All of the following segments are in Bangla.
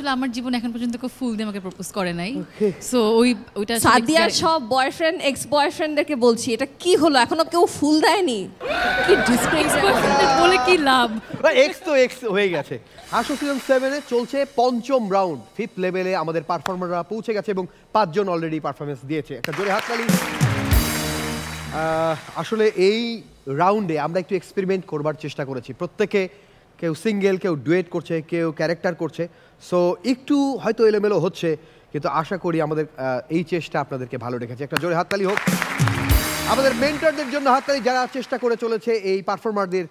আসলে আমার জীবন এখন পর্যন্ত কেউ ফুল দিয়ে আমাকে প্রপোজ করে নাই। সো ওইটা সাদিয়া সব বয়ফ্রেন্ড এক্স বয়ফ্রেন্ডদেরকে বলছি, এটা কি হলো, এখনো কেউ ফুল দেয়নি? কি ডিসগ্রেস, বলে কি লাভ? এক্স তো এক্স হয়ে গেছে। হাসো সিজন 7 এ চলছে পঞ্চম রাউন্ড, 5th লেভেলে আমাদের পারফর্মাররা পৌঁছে গেছে এবং 5 জন অলরেডি পারফরমেন্স দিয়েছে। একটা জোরে হাততালি। আসলে এই রাউন্ডে আমরা একটু এক্সপেরিমেন্ট করবার চেষ্টা করেছি। প্রত্যেকে কেউ সিঙ্গেল, কেউ ডুয়েট করছে, কেউ ক্যারেক্টার করছে। সো একটু হয়তো এলোমেলো হচ্ছে, কিন্তু আশা করি আমাদের এই চেষ্টা আপনাদেরকে ভালো রেখেছে। একটা জোরে হাততালি হোক আমাদের মেন্টরদের জন্য, হাততালি যারা চেষ্টা করে চলেছে এই পারফর্মারদের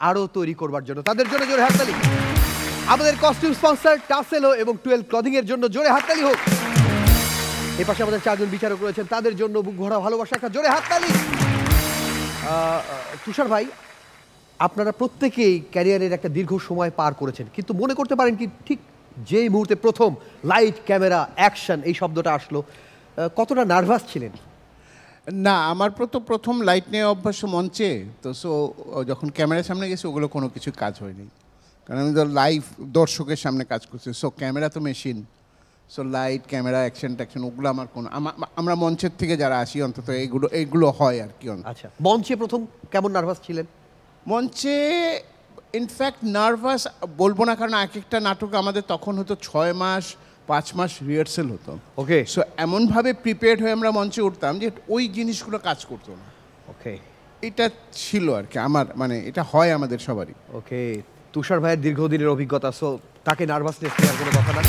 আরও তৈরি করবার জন্য, তাদের জন্য জোরে হাততালি। আমাদের কস্টিউম স্পন্সর টাসেলো এবং 12 ক্লদিং এর জন্য জোরে হাততালি হোক। এই পাশে আমাদের 4 জন বিচারক রয়েছেন, তাদের জন্য বুক ভরা ভালোবাসা, একটা জোরে হাততালি। তুষার ভাই, আপনারা প্রত্যেকেই ক্যারিয়ারের একটা দীর্ঘ সময় পার করেছেন, কিন্তু মনে করতে পারেন কি ঠিক যেই মুহূর্তে প্রথম লাইট ক্যামেরা অ্যাকশন এই শব্দটা আসলো, কতটা নার্ভাস ছিলেন? না, আমার প্রথম লাইট নিয়ে অভ্যাস মঞ্চে তো, সো যখন ক্যামেরার সামনে গেছি ওগুলো কোনো কিছু কাজ হয়নি, কারণ আমি তো লাইভ দর্শকের সামনে কাজ করছি। সো ক্যামেরা তো machine, so light camera action traction ওগুলো আমার কোনো, আমরা মঞ্চের থেকে যারা আসি অন্তত এইগুলো হয় আর কি। আচ্ছা, মঞ্চে প্রথম কেমন নার্ভাস ছিলেন? মঞ্চে ইনফ্যাক্ট নার্ভাস বলবো না, কারণ এক একটা নাটক আমাদের তখন হতো 6 মাস 5 মাস রিহার্সেল হতো। ওকে, সো এমনভাবে প্রিপেয়ার্ড হয়ে আমরা মঞ্চে উঠতাম যে ওই জিনিসগুলো কাজ করতো না। ওকে, এটা ছিল আর কি আমার, মানে এটা হয় আমাদের সবারই। ওকে, তুষার ভাইয়ের দীর্ঘদিনের অভিজ্ঞতা, সো তাকে নার্ভাসনেস নেওয়ার কোনো কথা না।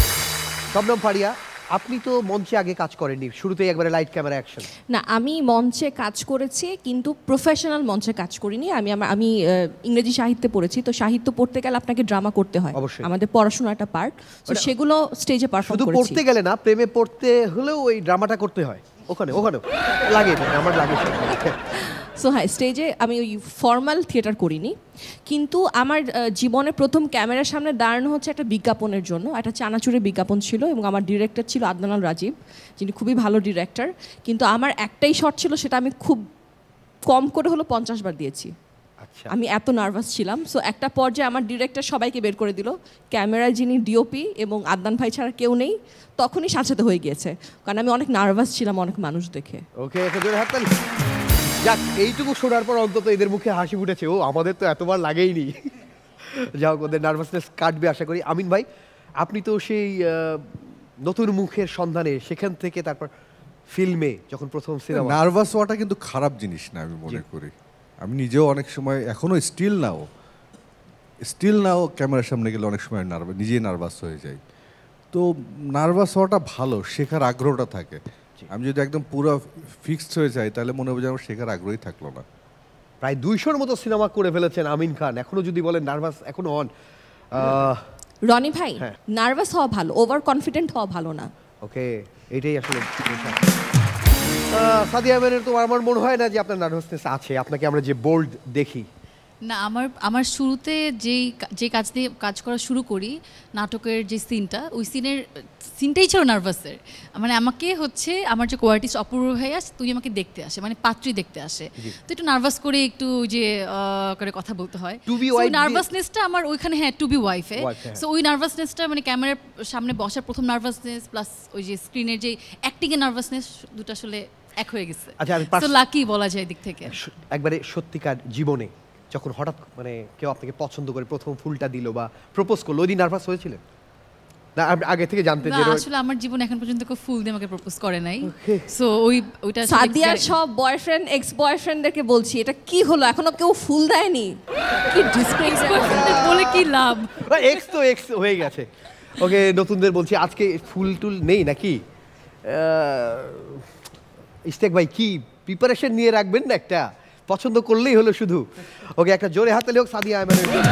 শবনম ফারিয়া, আপনি তো মঞ্চে আগে কাজ করেননি, শুরুতেই একবারে লাইট ক্যামেরা অ্যাকশন। না, আমি মঞ্চে কাজ করেছি কিন্তু প্রফেশনাল মঞ্চে কাজ করিনি। আমি ইংরেজি সাহিত্যে পড়েছি, তো সাহিত্য পড়তে গেলে আপনাকে ড্রামা করতে হয়, আমাদের পড়াশোনার একটা পার্ট। তো সেগুলো স্টেজে পারফর্ম করেছি। শুধু পড়তে গেলে না, প্রেমে পড়তে হলেও ওই ড্রামাটা করতে হয়, ওখানেও লাগে, আমার লাগে। সো হ্যাঁ, স্টেজে আমি ওই ফর্মাল থিয়েটার করিনি, কিন্তু আমার জীবনে প্রথম ক্যামেরার সামনে দাঁড়ানো হচ্ছে একটা বিজ্ঞাপনের জন্য। একটা চানাচুরের বিজ্ঞাপন ছিল এবং আমার ডিরেক্টর ছিল আদনান রাজীব, যিনি খুবই ভালো ডিরেক্টর। কিন্তু আমার একটাই শট ছিল, সেটা আমি খুব কম করে হলো 50 বার দিয়েছি। আমি এত নার্ভাস ছিলাম। সো একটা পর্যায়ে আমার ডিরেক্টর সবাইকে বের করে দিল, ক্যামেরায় যিনি ডিওপি এবং আদনান ভাই ছাড়া কেউ নেই। তখনই সাথে হয়ে গিয়েছে, কারণ আমি অনেক নার্ভাস ছিলাম অনেক মানুষ দেখে। ওকে, যাক, এইটুকু শোনার পর অন্তত এদের মুখে হাসি ফুটেছে। ও, আমাদের তো এতবার লাগেইনি। যাও, ওদের নার্ভাসনেস কাটবে আশা করি। আমিন ভাই, আপনি তো সেই নতুন মুখের সন্ধানে, সেখান থেকে তারপর ফিল্মে যখন প্রথম সিনেমা। নার্ভাস হওয়াটা কিন্তু খারাপ জিনিস না আমি মনে করি। আমি নিজেও অনেক সময়, এখনো স্টিল নাও ক্যামেরার সামনে গেলে অনেক সময় নিজেই নার্ভাস হয়ে যাই। তো নার্ভাস হওয়াটা ভালো, শেখার আগ্রহটা থাকে। আমি যদি একদম পুরো ফিক্সড হয়ে যাই তাহলে মনে হবে যে আমার শেখার আগ্রহই থাকলো না। প্রায় 200-র মতো সিনেমা করে ফেলেছেন আমিন খান, এখনো যদি বলেন নার্ভাস এখনো হন। রনি ভাই, নার্ভাস হওয়া ভালো, ওভার কনফিডেন্ট হওয়া ভালো না। ওকে, এটাই আসলে। সাদিয়া আহমেদের তো আমার মনে হয় না যে আপনার নার্ভাসনেস আছে, আপনাকে আমরা যে বোল্ড দেখি। না, আমার শুরুতে যে কাজ দিয়ে কাজ করা শুরু করি, নাটকের যে সিনটা, ওই সিনটাই ছিল নার্ভাসের। মানে আমাকে হচ্ছে আমার যে কোয়ার্টিস্ট অপূর্ব ভাইয়া, তুই আমাকে দেখতে আসে, মানে পাত্রী দেখতে আসে, তো একটু নার্ভাস করে একটু যে করে কথা বলতে হয়। নার্ভাসনেসটা আমার ওইখানে, হ্যাঁ, টু বি ওয়াইফে। সো ওই নার্ভাসনেসটা মানে ক্যামেরার সামনে বসার প্রথম নার্ভাসনেস প্লাস ওই যে স্ক্রিনের যে অ্যাক্টিংয়ের নার্ভাসনেস, দুটো আসলে এক হয়ে গেছে। তো লাকি বলা যায় দিক থেকে। একবারে সত্যিকার জীবনে যখন হঠাৎ মানে কেউ আপনাকে পছন্দ করে প্রথম ফুলটা দিল বা প্রপোজ করলো, ওই দিন নার্ভাস হয়েছিলেন? না, আগে থেকে জানতেন যে? আসলে আমার জীবন এখন পর্যন্ত কেউ ফুল দিয়ে আমাকে প্রপোজ করে নাই। সো ওইটা সাদিয়া সব বয়ফ্রেন্ড এক্স বয়ফ্রেন্ডদেরকে বলছি, এটা কি হলো, এখনো কেউ ফুল দেয়নি? কি ডিসগ্রেস, বলে কি লাভ? এক্স তো এক্স হয়ে গেছে। ওকে, নতুনদের বলছি, আজকে ফুল টুল নেই নাকি? ইশতিয়াক ভাই, কি প্রিপারেশন নিয়ে রাখবেন না? একটা পছন্দ করলেই হলো শুধু। ওকে, একটা জোরে হাততালি হোক সাদিয়া আহমেদের জন্য।